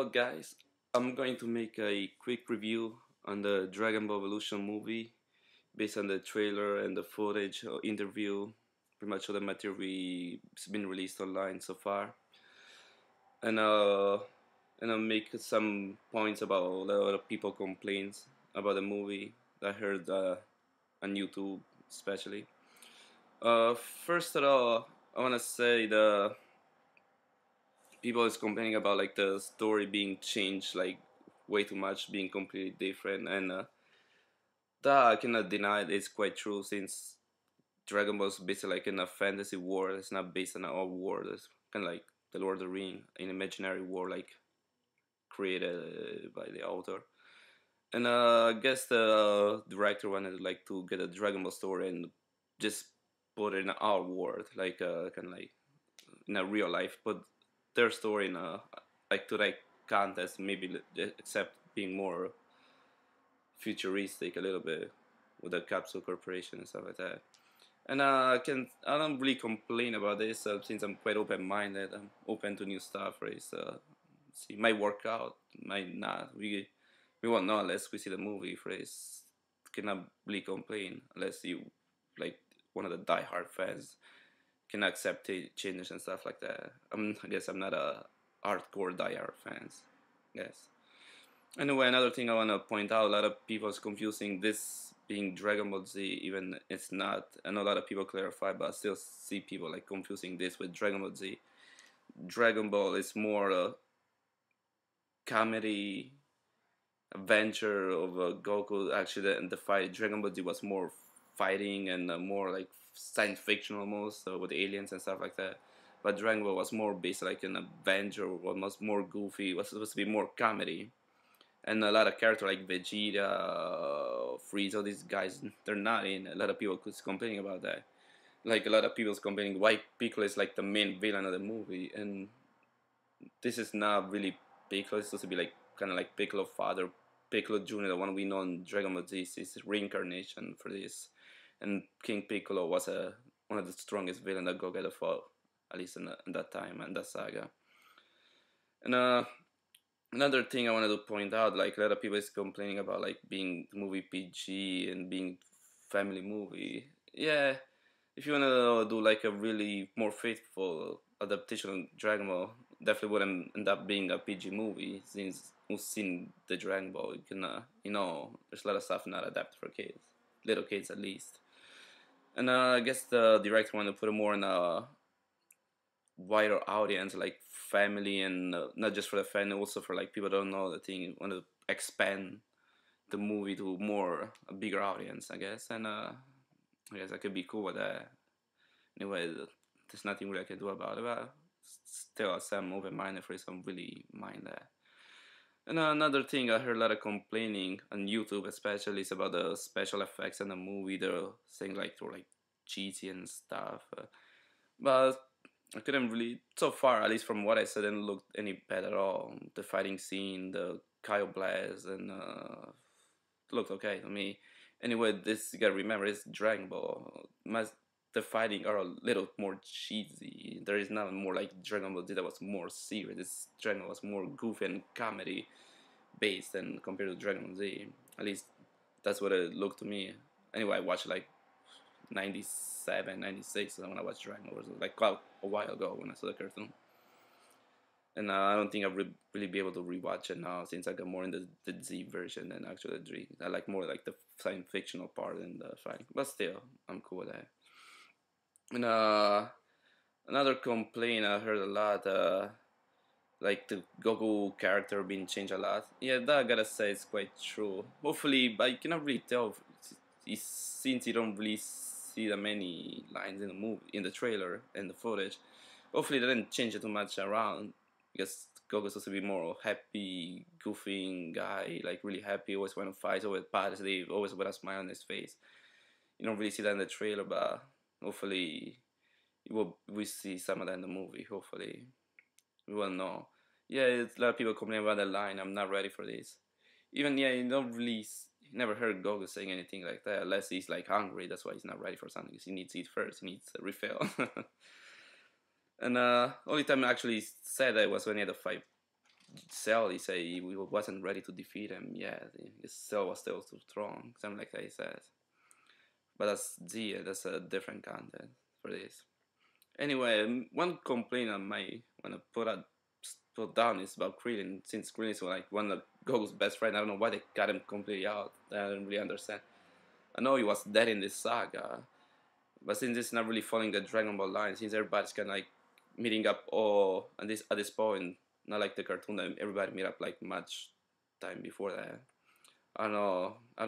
Hello, guys. I'm going to make a quick review on the Dragon Ball Evolution movie based on the trailer and the footage or interview, pretty much all the material has been released online so far. And I'll make some points about a lot of people complaints about the movie I heard on YouTube, especially. First of all, I want to say the people is complaining about like the story being changed like way too much, being completely different, and that I cannot deny it's quite true since Dragon Ball is based like in a fantasy world. It's not based on our world. It's kind of like the Lord of the Ring, an imaginary world like created by the author. And I guess the director wanted like to get a Dragon Ball story and just put it in our world, like kind of like in a real life, put their story in a like to like contest, maybe except being more futuristic a little bit with the Capsule Corporation and stuff like that. And I don't really complain about this since I'm quite open minded. I'm open to new stuff. Right? So, see, might work out, might not. We won't know unless we see the movie. Right? Cannot really complain unless you like one of the die-hard fans can accept changes and stuff like that. I guess I'm not a hardcore die-hard fans. Yes. Anyway, another thing I want to point out, a lot of people is confusing this being Dragon Ball Z, even it's not. I know a lot of people clarify, but I still see people like confusing this with Dragon Ball Z. Dragon Ball is more a comedy adventure of Goku. Actually, the fight Dragon Ball Z was more fighting and more like science fiction almost with aliens and stuff like that. But Dragon Ball was more based like an adventure, was more goofy. It was supposed to be more comedy, and a lot of characters like Vegeta, Frieza, these guys, they're not in. A lot of people was complaining about that. Like a lot of people's complaining why Piccolo is like the main villain of the movie, and this is not really Piccolo. It's supposed to be like kind of like Piccolo father, Piccolo Junior, the one we know in Dragon Ball Z. Is reincarnation for this, and King Piccolo was one of the strongest villain that Gogeta fought, at least in that time and that saga. And another thing I wanted to point out, like a lot of people is complaining about like being movie PG and being family movie. Yeah, if you wanna do like a really more faithful adaptation of Dragon Ball, definitely wouldn't end up being a PG movie. Since who's seen the Dragon Ball, you can there's a lot of stuff not adapted for kids, little kids at least. And I guess the director wanted to put it more in a wider audience, like family, and not just for the fan, also for like people that don't know the thing. Want to expand the movie to more a bigger audience, I guess, and I guess I could be cool with that. Anyway, there's nothing really I can do about it, but still, I'm open-minded for it, so I don't really mind that. And another thing I heard a lot of complaining on YouTube, especially, is about the special effects in the movie. They're saying like they're like cheesy and stuff, but I couldn't really, so far, at least from what I said, didn't look any bad at all. The fighting scene, the Kyle Blast, and looked okay to me. Anyway, this you gotta remember, it's Dragon Ball. The fighting are a little more cheesy. There is not more like Dragon Ball Z that was more serious. This Dragon Ball was more goofy and comedy based than compared to Dragon Ball Z. At least that's what it looked to me. Anyway, I watched like 97, 96 when I watched Dragon Ball. It was like quite a while ago when I saw the cartoon. And I don't think I'll really be able to rewatch it now since I got more in the Z version than actually the Z. I like more like the science fictional part than the fighting. But still, I'm cool with that. And another complaint I heard a lot, like the Goku character being changed a lot. Yeah, that I gotta say is quite true. Hopefully, but you cannot really tell since you don't really see that many lines in the movie, in the trailer and the footage. Hopefully, they didn't change it too much around because Goku's supposed to be more happy, goofing guy, like really happy, always want to fight, always positive, always with a smile on his face. You don't really see that in the trailer, but hopefully, we see some of that in the movie. Hopefully, we will know. Yeah, it's a lot of people complaining about the line. I'm not ready for this. Even yeah, you don't really never heard Goku saying anything like that unless he's like hungry. That's why he's not ready for something. Because he needs to eat first. He needs a refill. And only time I actually said that was when he had to fight Cell, he say he wasn't ready to defeat him yet. His Cell was still too strong, something like that he says. But that's that's a different content for this. Anyway, one complaint I might want to put down is about Krillin. Since Krillin is like one of Goku's best friend, I don't know why they cut him completely out. I don't really understand. I know he was dead in this saga, but since it's not really following the Dragon Ball line, since everybody's kind of like meeting up all at this point, not like the cartoon that everybody meet up like much time before that. I don't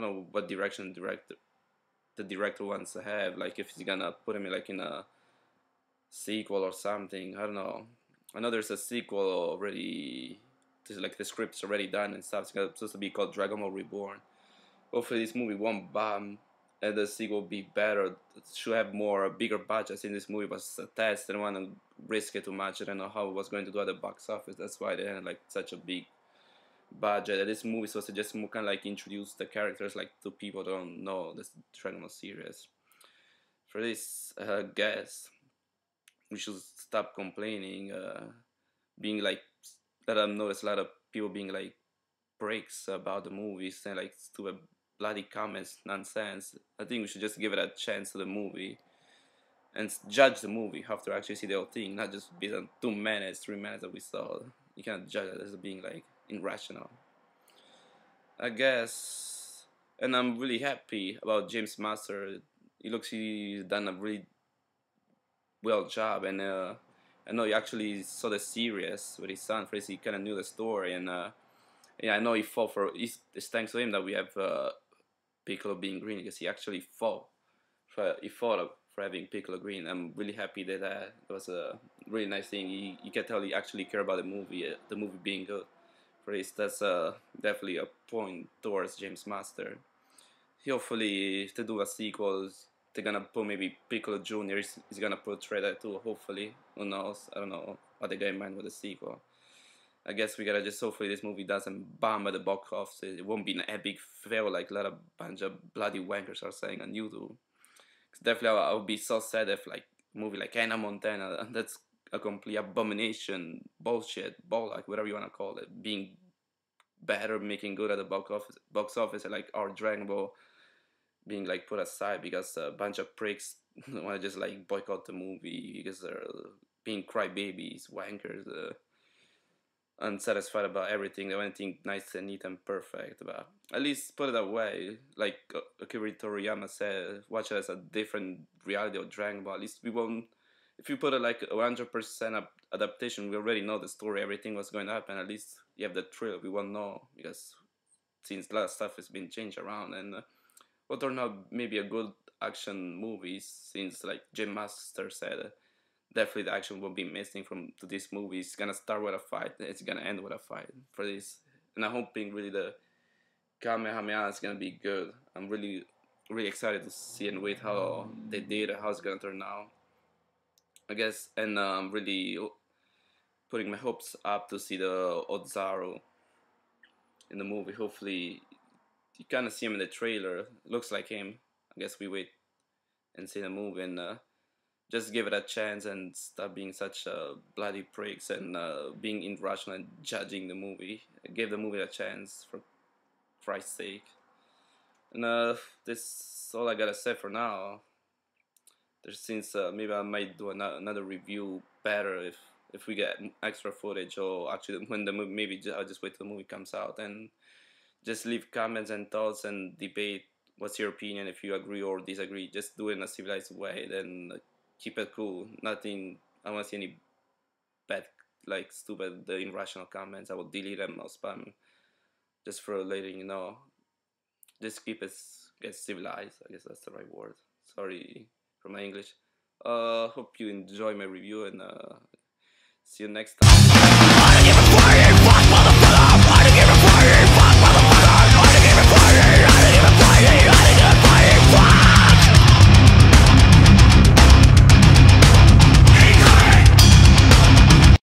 know what direction the director wants to have. Like if he's gonna put him like in a sequel or something. I don't know. I know there's a sequel already. Like the script's already done and stuff. It's supposed to be called Dragon Ball Reborn. Hopefully this movie won't bomb and the sequel will be better. It should have more bigger budgets. In this movie was a test. They didn't want to risk it too much. I don't know how it was going to do at the box office. That's why they had like such a big budget. And this movie is supposed to just kind of like introduce the characters like to people that don't know this Dragon Ball series. For this, guess we should stop complaining. Being like that, I've noticed a lot of people being like breaks about the movies and like stupid bloody comments, nonsense. I think we should just give it a chance to the movie and judge the movie after actually see the whole thing, not just based on 2 minutes, 3 minutes that we saw. You can't judge it as being like irrational, I guess. And I'm really happy about James Master. He looks he's done a really well job, and I know he actually saw the series with his son. First, he kind of knew the story, and yeah, I know he fought for. It's thanks to him that we have Piccolo being green because he actually fought. For having Piccolo green. I'm really happy that it was a really nice thing. You can tell he actually cared about the movie being good. For this, that's definitely a point towards James Master. Hopefully, if they do a sequel, they're gonna put maybe Piccolo Jr. is gonna portray that too. Hopefully, who knows? I don't know what they got in mind with the sequel. I guess we gotta just hopefully this movie doesn't bomb at the box office. It won't be an epic fail like a lot of bunch of bloody wankers are saying on YouTube. Cause definitely I would be so sad if like a movie like Hannah Montana, and that's a complete abomination, bullshit, like whatever you wanna call it, being better, making good at the box office, and like our Dragon Ball being like put aside because a bunch of pricks want to just like boycott the movie because they're being crybabies, wankers, unsatisfied about everything. They want anything nice and neat and perfect. But at least put it away. Like Akira Toriyama said, watch it as a different reality of Dragon Ball. At least we won't. If you put it like 100% adaptation, we already know the story, everything was going to happen. At least you have the thrill. We won't know because since a lot of stuff has been changed around, and what turn out maybe a good action movie, since like Jim Master said, definitely the action will be missing from to this movie. It's gonna start with a fight, it's gonna end with a fight for this, and I'm hoping really the Kamehameha is gonna be good. I'm really excited to see and wait how they did, how it's gonna turn out, I guess. And I'm really putting my hopes up to see the Ozaru in the movie. Hopefully you kind of see him in the trailer. It looks like him. I guess we wait and see the movie and just give it a chance and stop being such bloody pricks and being irrational and judging the movie. Give the movie a chance for Christ's sake. And this is all I gotta say for now. Since maybe I might do another review better if we get extra footage, or actually when the movie, maybe I'll just wait till the movie comes out and just leave comments and thoughts and debate what's your opinion, if you agree or disagree. Just do it in a civilized way, then keep it cool. Nothing, I don't want to see any bad, like stupid, irrational comments. I will delete them or spam just for letting you know. Just keep it get civilized, I guess that's the right word. Sorry for my English. Hope you enjoy my review, and see you next time.